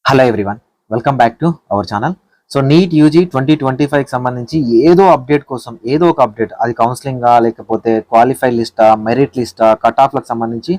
Hello everyone, welcome back to our channel. So NEET UG 2025కి సంబంధించి ఏదో update కోసం ఏదో ఒక అప్డేట్, అది కౌన్సిలింగా లేకపోతే క్వాలిఫై లిస్టా, మెరిట్ లిస్టా, కట్ ఆఫ్లకు సంబంధించి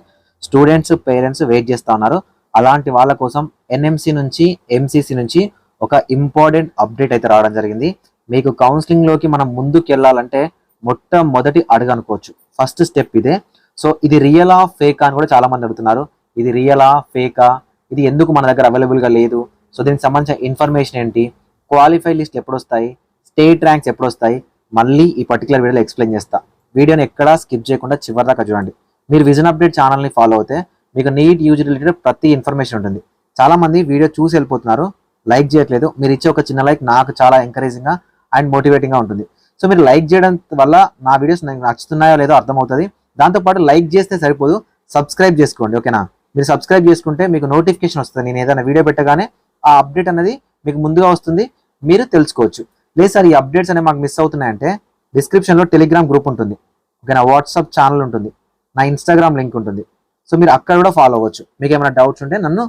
స్టూడెంట్స్ పేరెంట్స్ వెయిట్ చేస్తూ ఉన్నారు. అలాంటి వాళ్ళ కోసం ఎన్ఎంసి నుంచి ఎంసీసీ నుంచి ఒక ఇంపార్టెంట్ అప్డేట్ అయితే రావడం జరిగింది. మీకు కౌన్సిలింగ్లోకి మనం ముందుకు వెళ్ళాలంటే మొట్టమొదటి అడుగు అనుకోవచ్చు, ఫస్ట్ స్టెప్ ఇదే. సో ఇది రియలా ఫేకా అని కూడా చాలా మంది అడుగుతున్నారు. ఇది రియలా ఫేకా, ఇది ఎందుకు మన దగ్గర అవైలబుల్గా లేదు, సో దీనికి సంబంధించిన ఇన్ఫర్మేషన్ ఏంటి, క్వాలిఫై లిస్ట్ ఎప్పుడు వస్తాయి, స్టేట్ ర్యాంక్స్ ఎప్పుడు వస్తాయి, మళ్ళీ ఈ పర్టికులర్ వీడియోలో ఎక్స్ప్లెయిన్ చేస్తా. వీడియోని ఎక్కడా స్కిప్ చేయకుండా చివరి దాకా చూడండి. మీరు విజన్ అప్డేట్ ఛానల్ని ఫాలో అవుతే మీకు నీట్ యూజీ రిలేటెడ్ ప్రతి ఇన్ఫర్మేషన్ ఉంటుంది. చాలామంది వీడియో చూసి వెళ్ళిపోతున్నారు, లైక్ చేయట్లేదు. మీరు ఇచ్చే ఒక చిన్న లైక్ నాకు చాలా ఎంకరేజింగ్గా అండ్ మోటివేటింగ్గా ఉంటుంది. సో మీరు లైక్ చేయడం వల్ల నా వీడియోస్ నాకు నచ్చుతున్నాయో లేదో అర్థమవుతుంది. దాంతోపాటు లైక్ చేస్తే సరిపోదు, సబ్స్క్రైబ్ చేసుకోండి, ఓకేనా. మీరు సబ్స్క్రైబ్ చేసుకుంటే మీకు నోటిఫికేషన్ వస్తుంది. నేను ఏదైనా వీడియో పెట్టగానే ఆ అప్డేట్ అనేది మీకు ముందుగా వస్తుంది, మీరు తెలుసుకోవచ్చు. లేదు సార్ ఈ అప్డేట్స్ అనేవి మాకు మిస్ అవుతున్నాయంటే డిస్క్రిప్షన్లో టెలిగ్రామ్ గ్రూప్ ఉంటుంది, ఓకేనా. వాట్సాప్ ఛానల్ ఉంటుంది, నా ఇన్స్టాగ్రామ్ లింక్ ఉంటుంది. సో మీరు అక్కడ కూడా ఫాలో అవ్వచ్చు. మీకు ఏమైనా డౌట్స్ ఉంటే నన్ను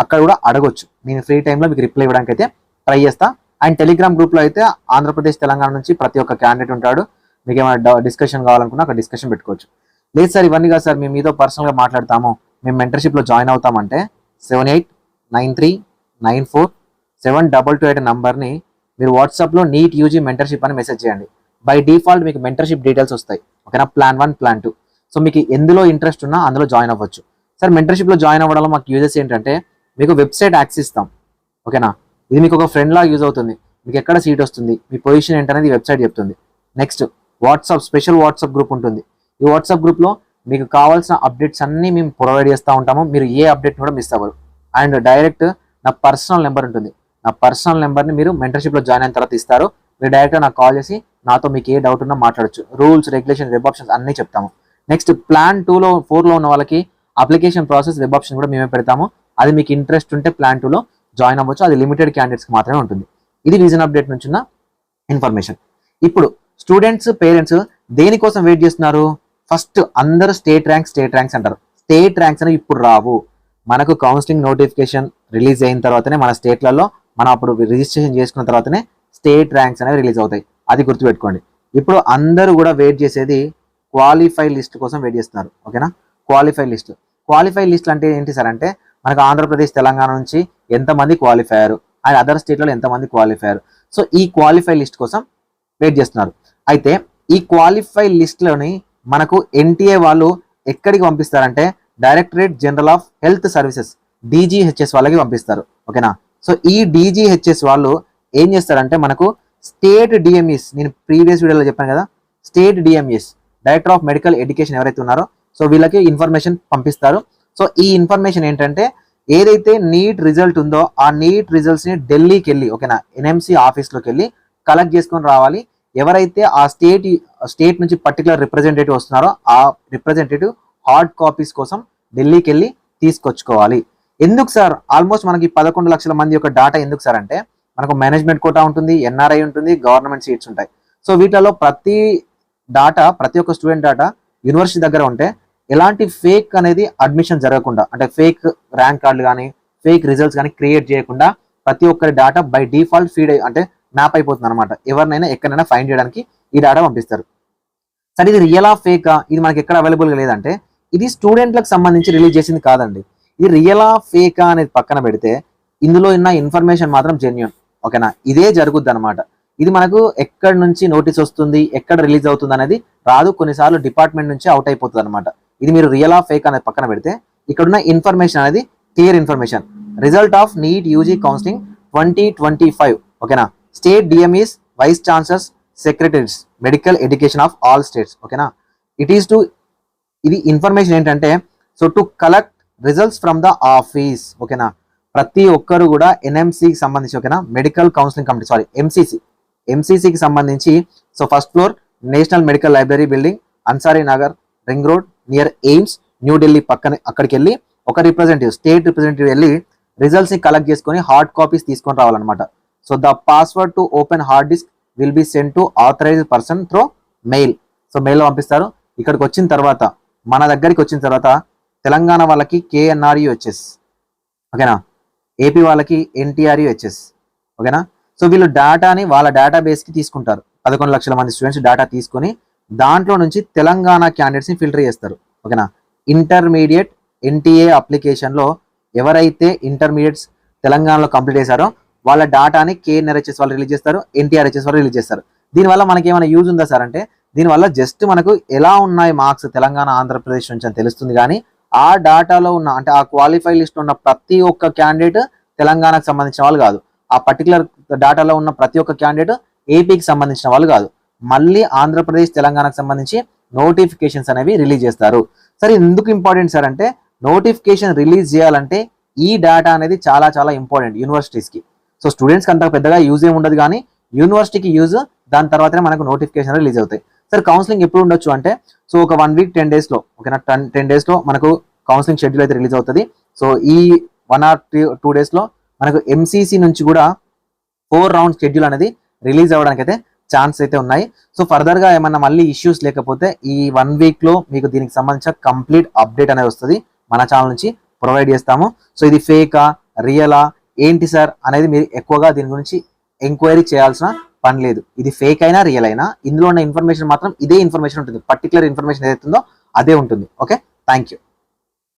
అక్కడ కూడా అడగొచ్చు. నేను ఫ్రీ టైంలో మీకు రిప్లై ఇవ్వడానికి అయితే ట్రై చేస్తా. అండ్ టెలిగ్రామ్ గ్రూప్లో అయితే ఆంధ్రప్రదేశ్ తెలంగాణ నుంచి ప్రతి ఒక్క క్యాండిడేట్ ఉంటాడు. మీకు ఏమైనా డిస్కషన్ కావాలనుకున్నా అక్కడ డిస్కషన్ పెట్టుకోవచ్చు. లేదు సార్ ఇవన్నీ కాదు సార్, మేము మీతో పర్సనల్గా మాట్లాడతాము, మేము మెంటర్షిప్లో జాయిన్ అవుతామంటే 7893947228 నంబర్ని మీరు వాట్సాప్లో నీట్ యూజీ మెంటర్షిప్ అని మెసేజ్ చేయండి. బై డిఫాల్ట్ మీకు మెంటర్షిప్ డీటెయిల్స్ వస్తాయి, ఓకేనా. Plan 1 plan 2. సో మీకు ఎందులో ఇంట్రెస్ట్ ఉన్నా అందులో జాయిన్ అవ్వచ్చు. సార్ మెంటర్షిప్లో జాయిన్ అవ్వడంలో మాకు యూజెస్ ఏంటంటే మీకు వెబ్సైట్ యాక్సెస్ ఇస్తాం, ఓకేనా. ఇది మీకు ఒక ఫ్రెండ్ లాగా యూజ్ అవుతుంది. మీకు ఎక్కడ సీట్ వస్తుంది, మీ పొజిషన్ ఏంటనేది వెబ్సైట్ చెప్తుంది. Next WhatsApp, special WhatsApp group ఉంటుంది. ఈ వాట్సాప్ గ్రూప్లో మీకు కావాల్సిన అప్డేట్స్ అన్నీ మేము ప్రొవైడ్ చేస్తూ ఉంటాము. మీరు ఏ అప్డేట్ కూడా మిస్ అవ్వరు. అండ్ డైరెక్ట్ నా పర్సనల్ నెంబర్ ఉంటుంది, నా పర్సనల్ నెంబర్ని మీరు మెంటర్షిప్లో జాయిన్ అయిన తర్వాత ఇస్తారు. మీరు డైరెక్ట్గా నాకు కాల్ చేసి నాతో మీకు ఏ డౌట్ ఉన్నా మాట్లాడచ్చు. రూల్స్, రెగ్యులేషన్, వెబ్ ఆప్షన్స్ అన్నీ చెప్తాము. నెక్స్ట్ ప్లాన్ 2లో 4లో ఉన్న వాళ్ళకి అప్లికేషన్ ప్రాసెస్, వెబ్ ఆప్షన్ కూడా మేమే పెడతాము. అది మీకు ఇంట్రెస్ట్ ఉంటే ప్లాన్ 2లో జాయిన్ అవ్వచ్చు. అది లిమిటెడ్ క్యాండిడేట్స్కి మాత్రమే ఉంటుంది. ఇది విజన్ అప్డేట్ నుంచి ఉన్న ఇన్ఫర్మేషన్. ఇప్పుడు స్టూడెంట్స్ పేరెంట్స్ దేనికోసం వెయిట్ చేస్తున్నారు? ఫస్ట్ అందరూ స్టేట్ ర్యాంక్స్ అంటారు. స్టేట్ ర్యాంక్స్ అనేవి ఇప్పుడు రావు. మనకు కౌన్సిలింగ్ నోటిఫికేషన్ రిలీజ్ అయిన తర్వాతనే మన స్టేట్లలో మనం అప్పుడు రిజిస్ట్రేషన్ చేసుకున్న తర్వాతనే స్టేట్ ర్యాంక్స్ అనేవి రిలీజ్ అవుతాయి. అది గుర్తుపెట్టుకోండి. ఇప్పుడు అందరూ కూడా వెయిట్ చేసేది క్వాలిఫై లిస్ట్ కోసం వెయిట్ చేస్తున్నారు, ఓకేనా. క్వాలిఫై లిస్ట్ అంటే ఏంటి సార్ అంటే మనకు ఆంధ్రప్రదేశ్ తెలంగాణ నుంచి ఎంతమంది క్వాలిఫై అయ్యారు అండ్ అదర్ స్టేట్లలో ఎంతమంది క్వాలిఫై అయ్యారు. సో ఈ క్వాలిఫై లిస్ట్ కోసం వెయిట్ చేస్తున్నారు. అయితే ఈ క్వాలిఫై లిస్ట్లోని మనకు ఎన్టీఏ వాళ్ళు ఎక్కడికి పంపిస్తారంటే directorate general of health services DGHS వాళ్ళకి పంపిస్తారు, ఓకేనా. సో ఈ DGHS వాళ్ళు ఏం చేస్తారంటే మనకు స్టేట్ DMEs, నేను ప్రీవియస్ వీడియోలో చెప్పాను కదా, state DMEs director of medical education ఎవరైతే ఉన్నారో సో వీళ్ళకి ఇన్ఫర్మేషన్ పంపిస్తారు. సో ఈ ఇన్ఫర్మేషన్ ఏంటంటే ఏదైతే నీట్ రిజల్ట్ ఉందో ఆ నీట్ రిజల్ట్స్ని ఢిల్లీకి వెళ్ళి, ఓకేనా, NMC ఆఫీస్లోకి వెళ్ళి కలెక్ట్ చేసుకొని రావాలి. ఎవరైతే ఆ స్టేట్ నుంచి పర్టికులర్ రిప్రజెంటేటివ్ వస్తున్నారో ఆ రిప్రజెంటేటివ్ హార్డ్ కాపీస్ కోసం ఢిల్లీకి వెళ్ళి తీసుకొచ్చుకోవాలి. ఎందుకు సార్? ఆల్మోస్ట్ మనకి 11 లక్షల మంది యొక్క డాటా ఎందుకు సార్ అంటే మనకు మేనేజ్మెంట్ కోటా ఉంటుంది, NRI ఉంటుంది, గవర్నమెంట్ సీట్స్ ఉంటాయి. సో వీటిలో ప్రతి ఒక్క స్టూడెంట్ డాటా యూనివర్సిటీ దగ్గర ఉంటే ఎలాంటి ఫేక్ అనేది అడ్మిషన్ జరగకుండా, అంటే ఫేక్ ర్యాంక్ కార్డులు కానీ ఫేక్ రిజల్ట్స్ కానీ క్రియేట్ చేయకుండా ప్రతి ఒక్కరి డాటా బై డిఫాల్ట్ ఫీడ్ అంటే మ్యాప్ అయిపోతుంది అనమాట. ఎవరినైనా ఎక్కడైనా ఫైండ్ చేయడానికి ఈ డాటా పంపిస్తారు. సరే ఇది రియలా ఫేకా, ఇది మనకి ఎక్కడ అవైలబుల్గా లేదంటే ఇది స్టూడెంట్లకు సంబంధించి రిలీజ్ చేసింది కాదండి. ఇది రియలా ఫేకా అనేది పక్కన పెడితే ఇందులో ఉన్న ఇన్ఫర్మేషన్ మాత్రం జెన్యూన్, ఓకేనా. ఇదే జరుగుద్ది అనమాట. ఇది మనకు ఎక్కడి నుంచి నోటీస్ వస్తుంది, ఎక్కడ రిలీజ్ అవుతుంది అనేది రాదు. కొన్నిసార్లు డిపార్ట్మెంట్ నుంచి అవుట్ అయిపోతుంది అనమాట. ఇది మీరు రియలా ఫేక్ అనేది పక్కన పెడితే ఇక్కడున్న ఇన్ఫర్మేషన్ అనేది clear information. Result of NEET UG counselling 2025, ఓకేనా. State DMEs, vice chancellors, secretaries, medical education of all states, ఓకేనా. ఇది ఇన్ఫర్మేషన్ ఏంటంటే so to collect results from the office, ఓకేనా. ప్రతి ఒక్కరు కూడా NMCకి సంబంధించి, ఓకేనా, మెడికల్ కౌన్సిలింగ్ కమిటీ, సారీ MCCకి సంబంధించి so first floor national medical library building, Ansari Nagar, ring road near AIIMS, New Delhi పక్కన అక్కడికి వెళ్ళి ఒక స్టేట్ రిప్రజెంటేటివ్ వెళ్ళి రిజల్ట్స్ని కలెక్ట్ చేసుకొని హార్డ్ కాపీస్ తీసుకొని రావాలన్నమాట. So the password to open hard disk will be send to authorised person through mail. So మెయిల్లో పంపిస్తారు. ఇక్కడికి వచ్చిన తర్వాత మన దగ్గరికి వచ్చిన తర్వాత తెలంగాణ వాళ్ళకి KNRUHS, ఓకేనా, ఏపీ వాళ్ళకి NTRUHS, ఓకేనా. సో వీళ్ళు డేటాని వాళ్ళ డేటాబేస్కి తీసుకుంటారు. 11 లక్షల మంది స్టూడెంట్స్ డేటా తీసుకొని దాంట్లో నుంచి తెలంగాణ క్యాండిడేట్స్ని ఫిల్టర్ చేస్తారు, ఓకేనా. ఇంటర్మీడియట్ NTA అప్లికేషన్లో ఎవరైతే ఇంటర్మీడియట్స్ తెలంగాణలో కంప్లీట్ చేశారో వాళ్ళ డేటాని KNRHS వాళ్ళు రిలీజ్ చేస్తారు, NTRHS వాళ్ళు రిలీజ్ చేస్తారు. దీనివల్ల మనకి ఏమైనా యూజ్ ఉందా సార్ అంటే, దీనివల్ల జస్ట్ మనకు ఎలా ఉన్నాయి మార్క్స్ తెలంగాణ ఆంధ్రప్రదేశ్ నుంచి అని తెలుస్తుంది. కానీ ఆ డేటాలో ఉన్న అంటే ఆ క్వాలిఫై లిస్ట్ ఉన్న ప్రతి ఒక్క క్యాండిడేట్ తెలంగాణకు సంబంధించిన వాళ్ళు కాదు, ఆ పర్టికులర్ డేటాలో ఉన్న ప్రతి ఒక్క క్యాండిడేట్ ఏపీకి సంబంధించిన వాళ్ళు కాదు, మళ్ళీ ఆంధ్రప్రదేశ్ తెలంగాణకు సంబంధించి నోటిఫికేషన్స్ అనేవి రిలీజ్ చేస్తారు. సరే ఎందుకు ఇంపార్టెంట్ సార్ అంటే, నోటిఫికేషన్ రిలీజ్ చేయాలంటే ఈ డేటా అనేది చాలా చాలా ఇంపార్టెంట్ యూనివర్సిటీస్కి. సో స్టూడెంట్స్కి అంత పెద్దగా యూజ్ ఏమి ఉండదు, కానీ యూనివర్సిటీకి యూజ్, దాని తర్వాతనే మనకు నోటిఫికేషన్ రిలీజ్ అవుతాయి. సార్ కౌన్సిలింగ్ ఎప్పుడు ఉండొచ్చు అంటే, సో ఒక 1 వీక్ 10 డేస్లో, ఓకేనా, 10 డేస్లో మనకు కౌన్సిలింగ్ షెడ్యూల్ అయితే రిలీజ్ అవుతుంది. సో ఈ 1 or 2 డేస్లో మనకు MCC నుంచి కూడా 4 రౌండ్ షెడ్యూల్ అనేది రిలీజ్ అవ్వడానికి అయితే ఛాన్స్ అయితే ఉన్నాయి. సో ఫర్దర్గా ఏమన్నా మళ్ళీ ఇష్యూస్ లేకపోతే ఈ 1 వీక్లో మీకు దీనికి సంబంధించిన కంప్లీట్ అప్డేట్ అనేది వస్తుంది, మన ఛానల్ నుంచి ప్రొవైడ్ చేస్తాము. సో ఇది ఫేకా రియలా ఏంటి సార్ అనేది మీరు ఎక్కువగా దీని గురించి ఎంక్వైరీ చేయాల్సిన పని లేదు. ఇది ఫేక్ అయినా రియల్ అయినా ఇందులో ఉన్న ఇన్ఫర్మేషన్ మాత్రం ఇదే ఇన్ఫర్మేషన్ ఉంటుంది, పర్టికులర్ ఇన్ఫర్మేషన్ ఏదైతుందో అదే ఉంటుంది. Okay, thank you.